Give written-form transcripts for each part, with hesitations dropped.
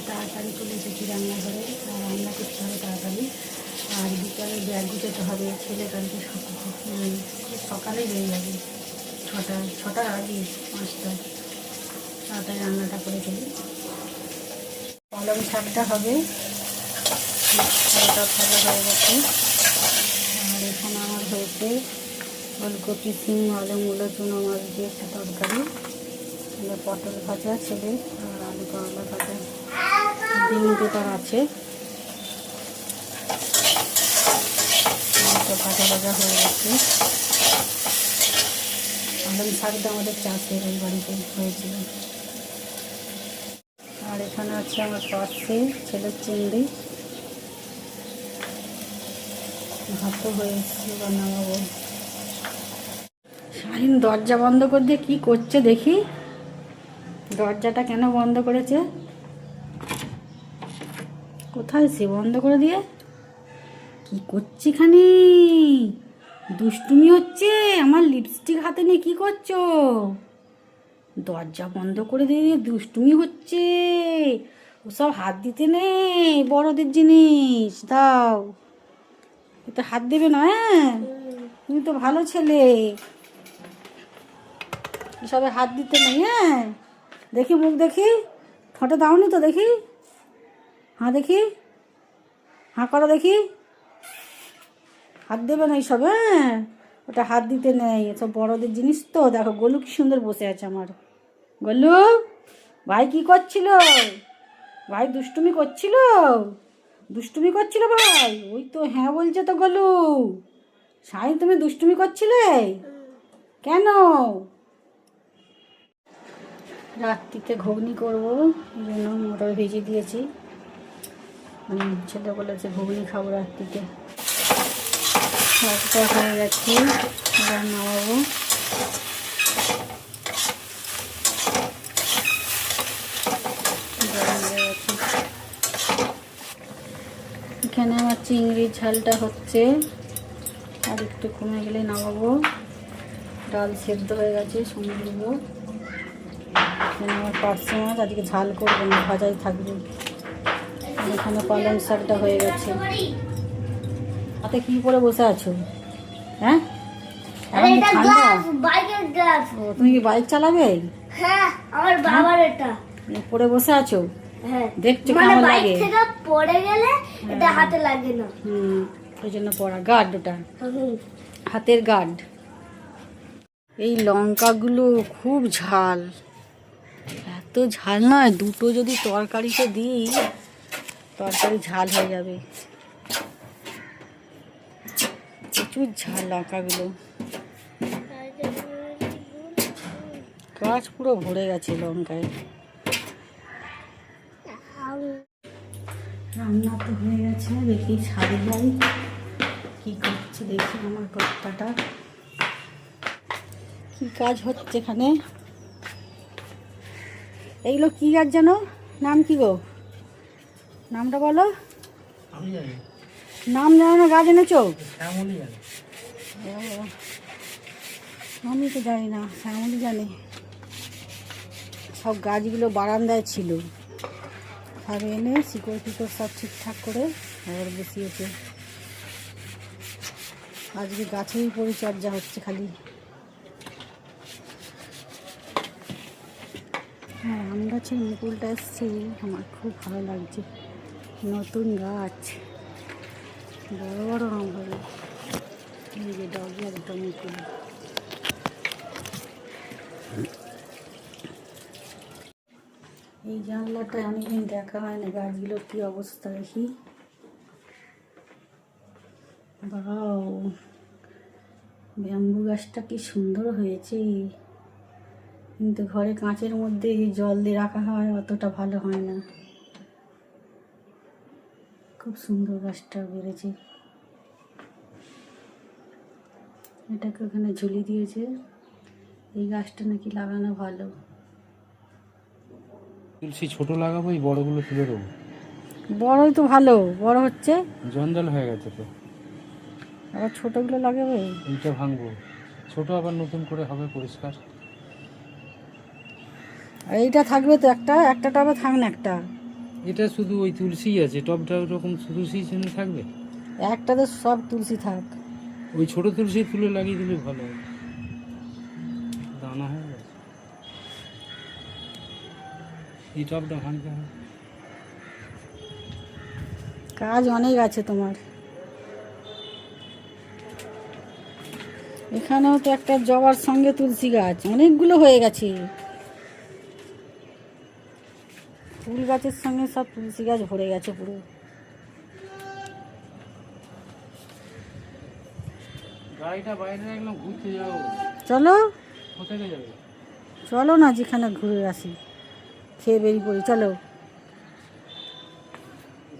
তাড়াতাড়ি চলে এসেছি রান্নাঘরে, আর রান্না করতে হবে তাড়াতাড়ি। আর বিকালে ব্যাগ গুছোতে হবে, ছেলে কালকে সকালেই বেরিয়ে যাবে, ছটার আগে 5টা। তাড়াতাড়ি রান্নাটা করে ফেলি। পালং শাকটা হবে, হালকা ভালো হয়ে গেছে। আর এখানে আমার হয়েছে ফুলকপি, সিম, আলু, মূলো, চুনো মাছ দিয়ে একটা তরকারি, পটল ভাজা ছেলে, আর আলু করলা ভাজা, ডিম পেপার আছে। ভাজা ভাজা হয়ে গেছে। পালং শাকটা আমাদের চাষের ওই বাড়িতে হয়েছিল। আর এখানে আছে আমার পাশে ছেলের চিংড়ি, ভাতও হয়েছে, বানাবো। শাহিন দরজা বন্ধ করে দিয়ে কী করছে দেখি, দরজাটা কেন বন্ধ করেছে? কোথায় সে বন্ধ করে দিয়ে কি করছে এখানে? দুষ্টুমি হচ্ছে। আমার লিপস্টিক হাতে নিয়ে কি করছো? দরজা বন্ধ করে দিয়ে দুষ্টুমি হচ্ছে। ওসব হাত দিতে নেই, বড়দের জিনিস দাও। এটা হাত দেবে না। হ্যাঁ, তুমি তো ভালো ছেলে, এসবে হাত দিতে নেই। হ্যাঁ, দেখি মুখ দেখি, ঠোঁটে দাওনি তো দেখি, হাঁ দেখি, হাঁ করো দেখি। হাত দেবে না এইসব। হ্যাঁ, ওটা হাত দিতে নেই, এসব বড়দের জিনিস তো। দেখো গোলু কি সুন্দর বসে আছে আমার। গোলু ভাই কি করছিল? ভাই দুষ্টুমি করছিল, দুষ্টুমি করছিল ভাই। ওই তো হ্যাঁ বলছে তো গোলু। শাহিন তুমি দুষ্টুমি করছিলে কেন? রাত্রিতে ঘুগনি করবো, এই জন্য মটর ভেজে দিয়েছি। ছেলে বলেছে ঘুগনি খাবো রাত্রিতে। ভাতটা হয়ে গেছে, এবার নামাবো। এখানে আমার চিংড়ির ঝালটা হচ্ছে, আর একটু কমে গেলে নামাবো। ডাল সেদ্ধ হয়ে গেছে, সঙ্গে দেবো। এখানে আমার পার্সে মাছ, আজকে ঝাল করবো না, ভাজাই থাকবে। এখানে পালং শাকটা হয়ে গেছে। হাতে কি করে বসে আছো? হ্যাঁ, তুমি কি বাইক চালাবে? হ্যাঁ, আমার বাবার এটা পরে বসে আছো। হ্যাঁ, দেখছো মানে কেমন বাইক লাগে? থেকে পড়ে গেলে এটা হাতে লাগে না। ওই জন্য পড়া গার্ড, ওটা হাতের গার্ড। এই লঙ্কাগুলো খুব ঝাল, এত ঝাল নয়, দুটো যদি তরকারিতে দিই তরকারি ঝাল হয়ে যাবে। প্রচুর ঝাল লঙ্কাগুলো, গাছ পুরো ভরে গেছে লঙ্কায়। রান্না তো হয়ে গেছে, দেখি ছাড়ি যাই কি করছে, দেখি আমার কর্তাটা কি কাজ হচ্ছে এখানে। এইগুলো কি গাছ জানো? নাম কি গো? নামটা বলো। নাম জানো না, গাছ এনেছো? আমি তো জানি না, শ্যামলি জানে। সব গাছগুলো বারান্দায় ছিল, সব এনে শিকড় ফিকড় সব ঠিকঠাক করে আবার বসিয়েছে। আজকে গাছেই পরিচর্যা হচ্ছে খালি। হ্যাঁ, আম গাছের মুকুলটা এসছে, আমার খুব ভালো লাগছে। নতুন গাছ, বড় বড় আম হবে। এই যে ডগে একটা মুকুল। এই জানলাটা অনেকদিন দেখা হয় না, গাছগুলোর কি অবস্থা দেখি। বাও, ব্যাম্বু গাছটা কি সুন্দর হয়েছে, কিন্তু ঘরে কাঁচের মধ্যে জল দিয়ে রাখা হয়, অতটা ভালো হয় না। খুব সুন্দর গাছটা বেড়েছে। এটাকে ওখানে ঝুলি দিয়েছে। এই গাছটা নাকি লাগানো ভালো। তুলসী ছোট লাগাবো, এই বড়গুলো তুলে দেবো। বড়ই তো ভালো, বড় হচ্ছে, জঞ্জাল হয়ে গেছে তো। আবার ছোটগুলো লাগাবে। এইটা ভাঙবো, ছোট আবার নতুন করে হবে পরিষ্কার। আর এইটা থাকবে তো, একটা টবে থাক না একটা। এটা শুধু ওই তুলসী আছে, টবটা ওরকম তুলসী জন্য থাকবে। একটাতে সব তুলসী থাক। ওই ছোট তুলসী তুলে লাগিয়ে দিলে ভালো হয়, দানা হয়ে গেছে। এই টবটা ভাঙতে হবে। কাজ অনেক আছে তোমার। এখানেও তো একটা জবার সঙ্গে তুলসী গাছ অনেকগুলো হয়ে গেছে। ফুল গাছের সঙ্গে সব তুলসী গাছ ভরে গেছে পুরো। গাড়িটা বাইরে রাখলাম, ঘুরতে যাবো। চলো কোথায় যাবে? চলো না, যেখানে ঘুরে আসি, খেয়ে বেরিয়ে পড়ি। চলো,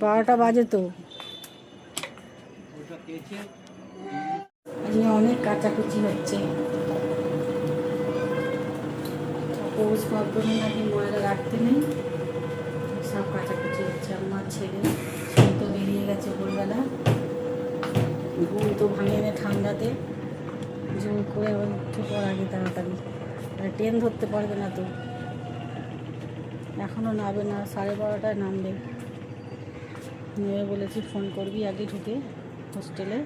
12টা বাজে তো। ওটা খেয়েছে। আজকে অনেক কাচাকুচি হচ্ছে। পৌষ পার্বণে নাকি ময়লা রাখতে নেই, সব কাচাকুচি হচ্ছে। আমার ছেলে তো বেরিয়ে গেছে ভোরবেলা, ঘুম তো ভাঙে না ঠান্ডাতে, জোর করে উঠে পড় আগে তাড়াতাড়ি, ট্রেন ধরতে পারবে না তো। এখনও নামবে না, 12:30টায় নামবে। নেমে বলেছি ফোন করবি আগে ঢুকে হোস্টেলে।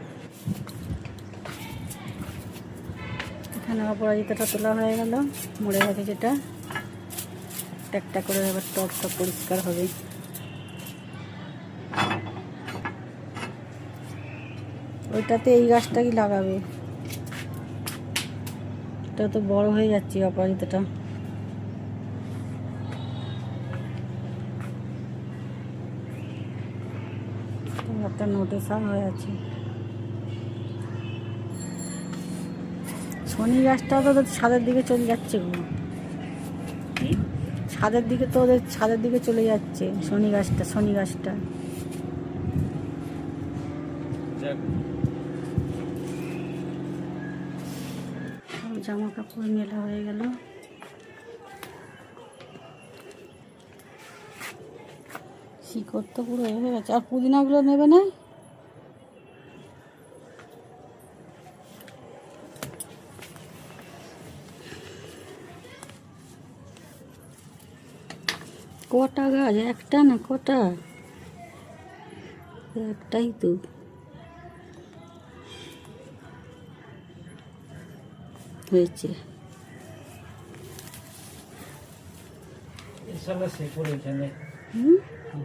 এখানে অপরাজিতাটা তোলা হয়ে গেল, মরে গেছে যেটা, একটা একটা করে এবার টবটা পরিষ্কার হবে। ওইটাতে এই গাছটাই লাগাবে, এটা তো বড় হয়ে যাচ্ছে অপরাজিতাটা। একটা নোটিশ হয়ে আছে। শনি গাছটা তো ছাদের দিকে চলে যাচ্ছে গো, ছাদের দিকে তো ওদের ছাদের দিকে চলে যাচ্ছে শনি গাছটা। জামা কাপড় মেলা হয়ে গেল। শিকড় তো পুরো হয়ে গেছে। আর পুদিনাগুলো নেবে না? কটা গাছ? একটা না কটা? একটাই তো। হয়েছে।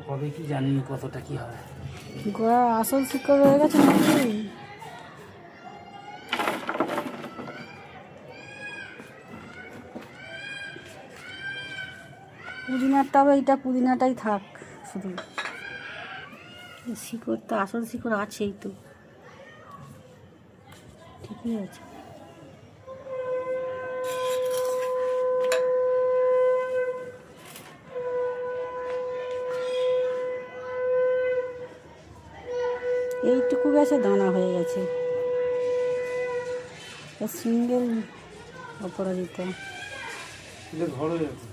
হবে কি জানি না, কতটা কি হবে। গোড়া আসল শিকড় হয়ে গেছে নাকি? পুদিনার টবে এইটা পুদিনাটাই থাক শুধু, শিকড় তো আসল শিকড় আছেই তো, ঠিকই আছে। এইটুকু গাছে দানা হয়ে গেছে, সিঙ্গেল অপরাজিতা। ঘর হয়ে যাবে।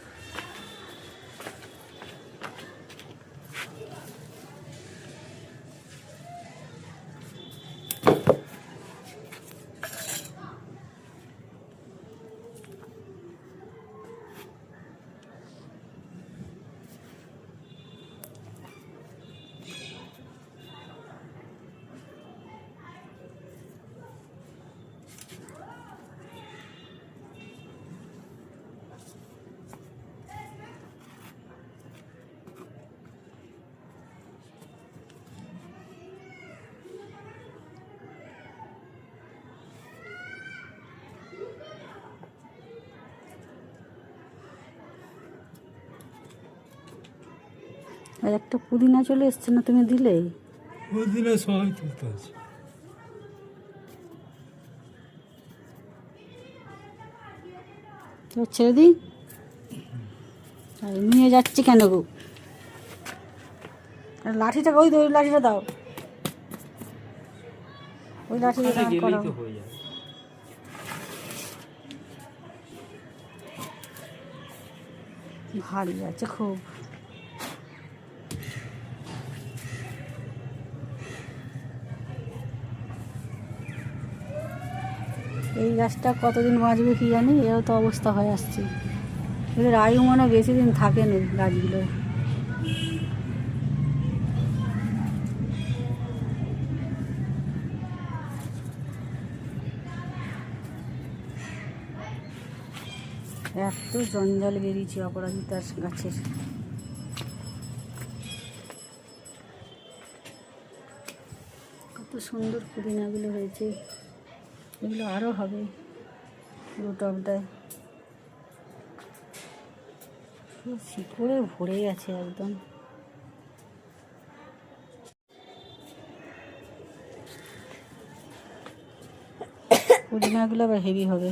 আর একটা পুদিনা চলে এসছে না, তুমি দিলে? পুদিনা সবাই তুলতে আছে। তো ছেড়ে দিই, নিয়ে যাচ্ছি কেন গো? আর লাঠিটা ওই লাঠিটা দাও, ওই লাঠিটা দাও করো। ভারী আছে খুব। এই গাছটা কতদিন বাঁচবে কি জানি, এও তো অবস্থা হয়ে আসছে। এদের আয়ু মনে বেশি দিন থাকে না গাছগুলো। এত জঞ্জাল বেরিয়েছে অপরাজিতার গাছের। কত সুন্দর পুদিনাগুলো হয়েছে, এগুলো আরও হবে পুরো টবটায়। পুরো শিকড়ে ভরে গেছে একদম। পুদিনাগুলো আবার হেভি হবে।